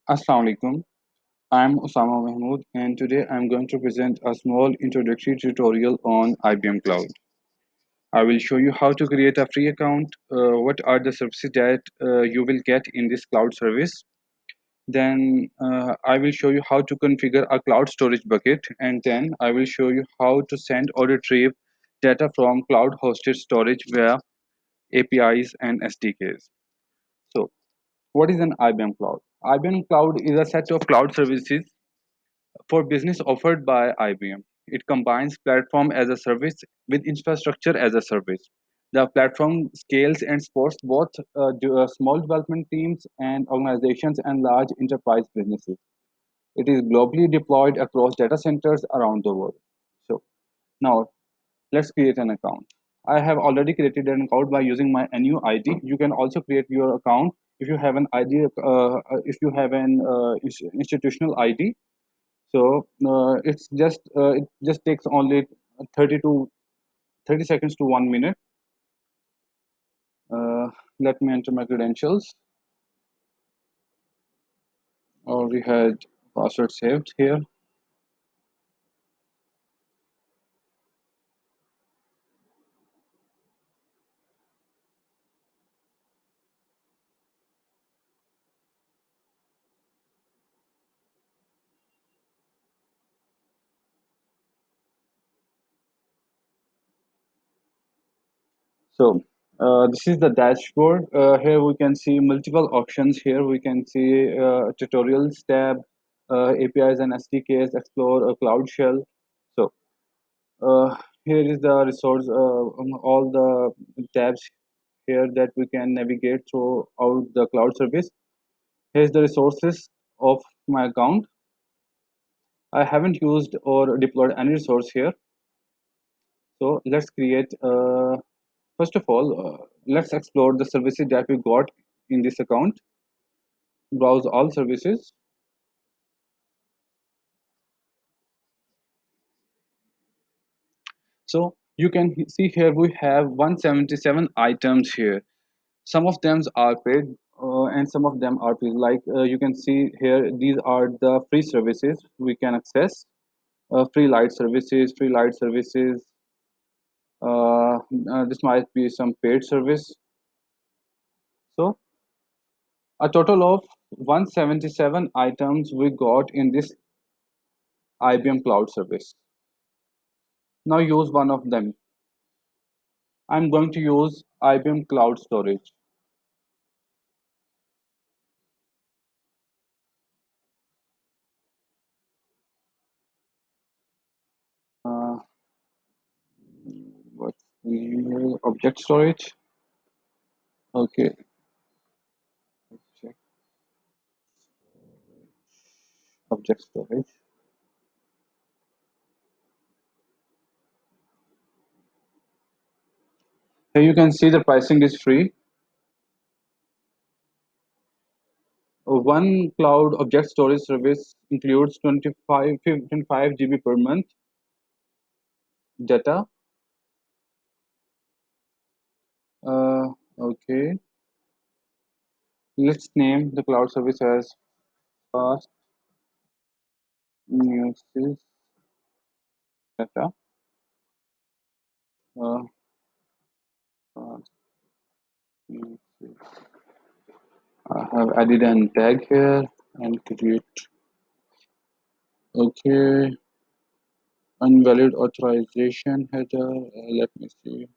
Assalamu alaikum. I'm Osama Mahmood and today I'm going to present a small introductory tutorial on IBM Cloud. I will show you how to create a free account, what are the services that you will get in this cloud service. Then I will show you how to configure a cloud storage bucket, and then I will show you how to send or retrieve data from cloud hosted storage via APIs and SDKs. So, what is an IBM Cloud? IBM Cloud is a set of cloud services for business offered by IBM. It combines platform as a service with infrastructure as a service. The platform scales and supports both small development teams and organizations and large enterprise businesses. It is globally deployed across data centers around the world. So now let's create an account. I have already created an account by using my NU ID. You can also create your account if you have an ID, if you have an institutional ID. So it just takes only 30 seconds to 1 minute. Uh, Let me enter my credentials. Already had password saved here. So this is the dashboard. Here we can see multiple options. Here we can see tutorials tab, APIs and SDKs, explore a cloud shell. So here is the resource, all the tabs here that we can navigate throughout the cloud service. Here's the resources of my account. I haven't used or deployed any resource here. So let's create, first of all, let's explore the services that we got in this account. Browse all services. So you can see here we have 177 items here. Some of them are paid and some of them are free. Like you can see here, these are the free services we can access. Free light services, this might be some paid service. So a total of 177 items we got in this IBM Cloud service. Now use one of them. I'm going to use IBM Cloud Storage. Uh, what's the name here? Object storage. Okay, check object storage. Here you can see the pricing is free. One cloud object storage service includes 25 GB per month data. Okay, let's name the cloud service as fast news data. Uh, fast news. I have added an tag here and create. Okay, invalid authorization header. Let me see.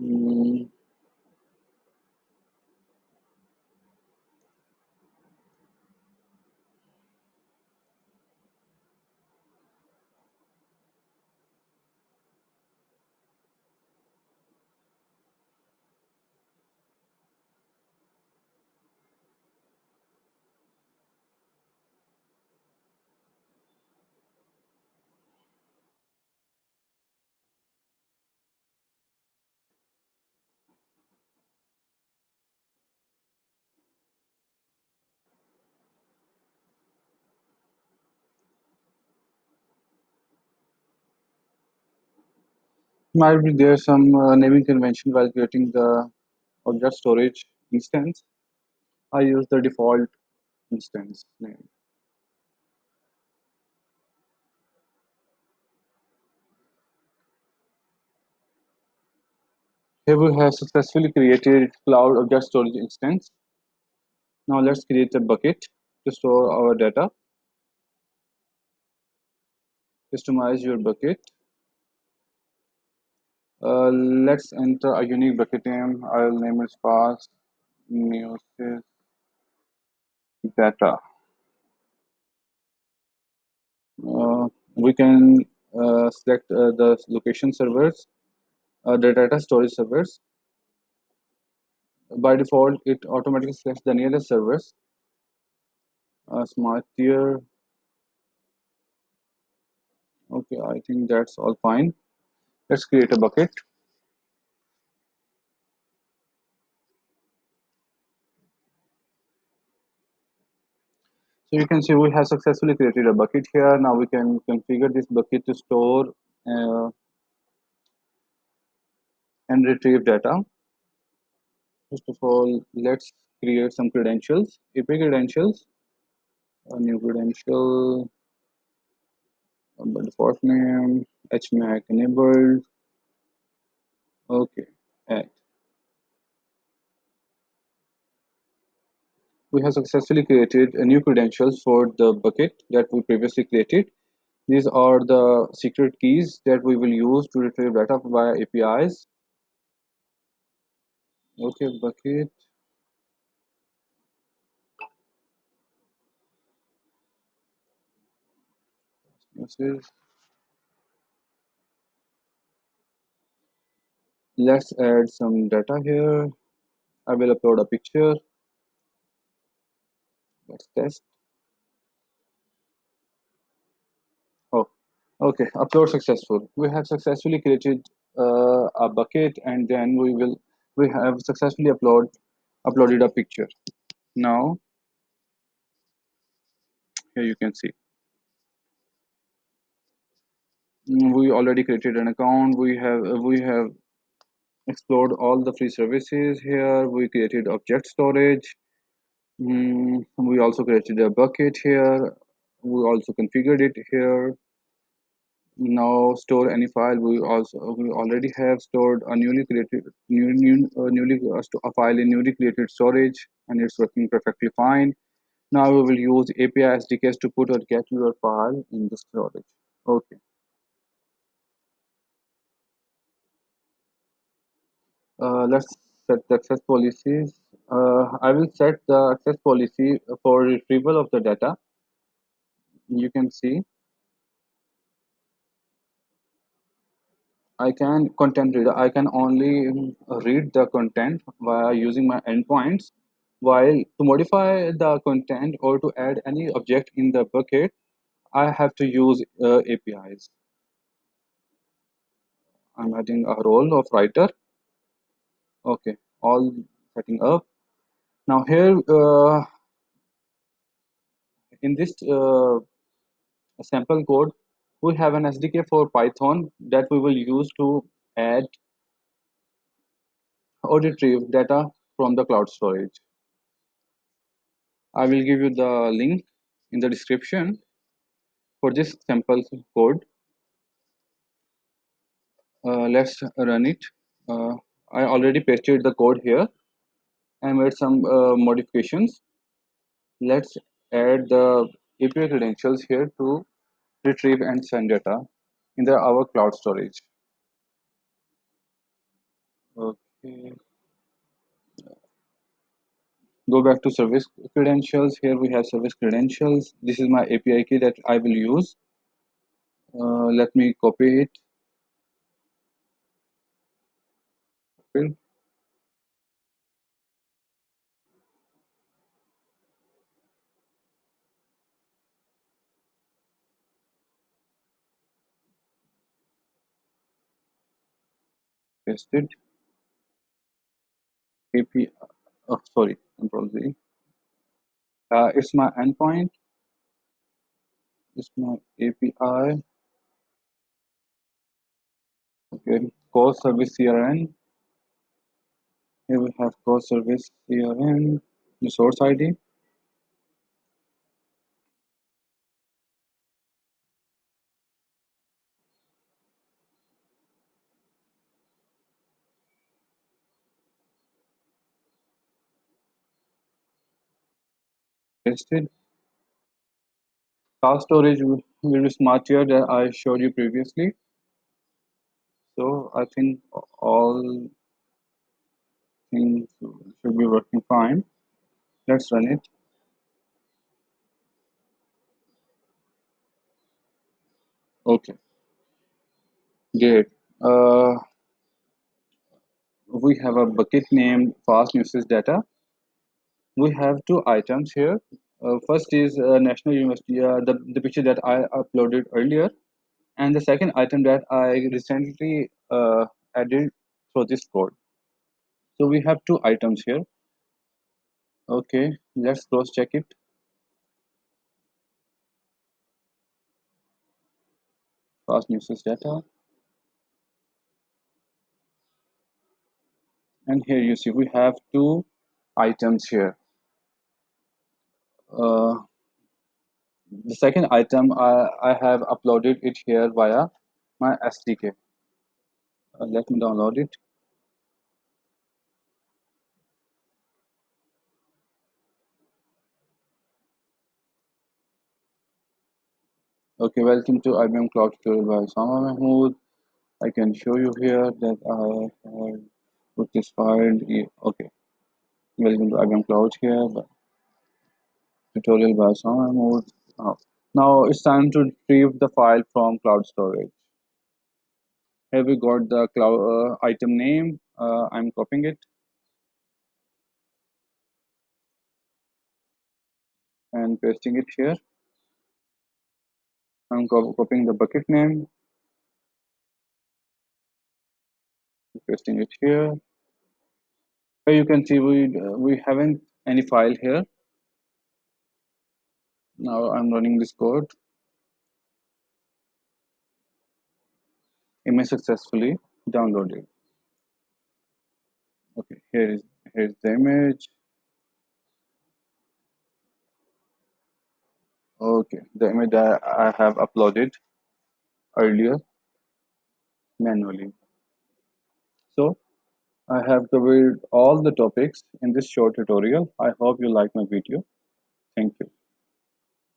Mm, Might be there some naming convention while creating the object storage instance. I use the default instance name. Here we have successfully created cloud object storage instance. Now let's create a bucket to store our data. Customize your bucket. Let's enter a unique bucket name. I'll name it fast news data. We can select the location servers, the data storage servers. By default, it automatically selects the nearest servers. Smart tier. Okay, I think that's all fine. Let's create a bucket. So you can see we have successfully created a bucket here. Now we can configure this bucket to store uh, and retrieve data. First of all, let's create some credentials, API credentials, a new credential, by default name, HMAC enabled. Okay, and we have successfully created a new credentials for the bucket that we previously created. These are the secret keys that we will use to retrieve data via APIs. Okay, bucket. This is, let's add some data here. I will upload a picture. Let's test. Oh, okay. Upload successful. We have successfully created a bucket, and then we have successfully uploaded a picture. Now here you can see we already created an account. We have explored all the free services here. We created object storage. We also created a bucket here. We also configured it here. Now store any file. We already have stored a a file in newly created storage, and it's working perfectly fine. Now we will use API SDKs to put or get your file in the storage. Okay. Let's set the access policies. I will set the access policy for retrieval of the data. You can see I can content reader. I can only read the content via using my endpoints. While to modify the content or to add any object in the bucket, I have to use APIs. I'm adding a role of writer. Okay, all setting up. Now here in this sample code, we have an SDK for Python that we will use to add or retrieve data from the cloud storage. I will give you the link in the description for this sample code. Let's run it. Uh, I already pasted the code here and made some modifications. Let's add the API credentials here to retrieve and send data in our cloud storage. Okay. Go back to service credentials. Here we have service credentials. This is my API key that I will use. Let me copy it. Paste it. API. Oh, sorry. Control Z. It's my endpoint. It's my API. Okay. call service CRN. Here we have call service CRN, the source ID. Pasted. Task storage will be smart here that I showed you previously. So I think all things should be working fine. Let's run it. Okay, great. We have a bucket named fast usage data. We have two items here. First is National University, the picture that I uploaded earlier, and the second item that I recently added through this code. So we have two items here. Okay, let's cross check it. Fast usage data, and here you see we have two items here. Uh, the second item I have uploaded it here via my SDK. Let me download it. Okay, welcome to IBM Cloud tutorial by Osama Mahmood. I can show you here that I have put this file. Okay, welcome to IBM Cloud here, tutorial by Osama Mahmood. Now it's time to retrieve the file from cloud storage. Here we got the cloud item name. I'm copying it and pasting it here. I'm copying the bucket name, pasting it here. Here you can see we haven't any file here. Now I'm running this code. Image successfully downloaded. Okay, here's the image. Okay, the image that I have uploaded earlier manually. So I have covered all the topics in this short tutorial. I hope you like my video. Thank you.